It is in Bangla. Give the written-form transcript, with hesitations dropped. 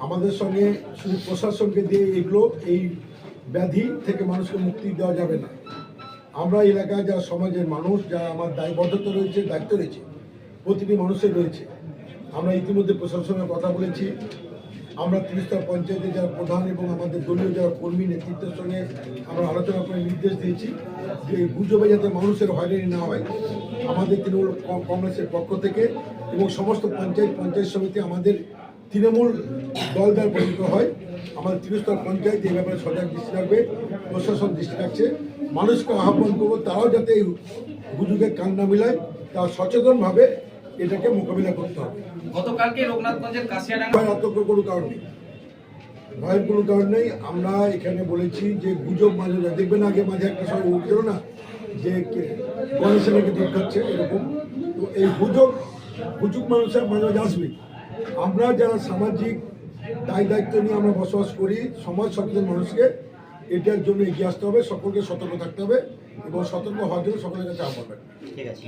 আমাদের সঙ্গে শুধু প্রশাসনকে দিয়ে এগুলো এই ব্যাধি থেকে মানুষকে মুক্তি দেওয়া যাবে না। আমরা এলাকায় যা সমাজের মানুষ, যা আমার দায়বদ্ধতা রয়েছে, দায়িত্ব রয়েছে, প্রতিটি মানুষের রয়েছে। আমরা ইতিমধ্যে প্রশাসনের কথা বলেছি। আমরা ত্রিস্তর পঞ্চায়েতে যারা প্রধান এবং আমাদের দলীয় যারা কর্মী নেতৃত্বের সঙ্গে আমরা আলোচনা করে নির্দেশ দিয়েছি যে গুজবে যাতে মানুষের হয়রানি না হয়। আমাদের তৃণমূল কংগ্রেসের পক্ষ থেকে এবং সমস্ত পঞ্চায়েত সমিতি আমাদের তৃণমূল দল দ্বারা পরিণত হয়। আমাদের ত্রিস্তর পঞ্চায়েত এই ব্যাপারে সজাগ দৃষ্টি রাখবে, প্রশাসন দৃষ্টি রাখছে। মানুষকে আহ্বান করবো তারাও যাতে এই গুজবের কান না মিলায়, তা সচেতনভাবে এটাকে মোকাবিলা করতে হবে। গতকালকে লোকনাথগঞ্জের কাশিয়াডাঙ্গা আতঙ্ক কোনো কারণ নেই, ভয়ের কোনো কারণ নেই। আমরা এখানে বলেছি যে গুজব মাঝে দেখবেন, আগে মাঝে একটা সময় উঠছিল না যে গণেশের নাকি দুধ খাচ্ছে এরকম। তো এই গুজব মানুষের মাঝে মাঝে আসবে। আমরা যারা সামাজিক দায়িত্ব নিয়ে আমরা বসবাস করি, সমাজ সচেতন মানুষকে এটার জন্য এগিয়ে আসতে হবে, সকলকে সতর্ক থাকতে হবে এবং সতর্ক হওয়ার জন্য সকলের কাছে আহ্বান রাখবে। ঠিক আছে।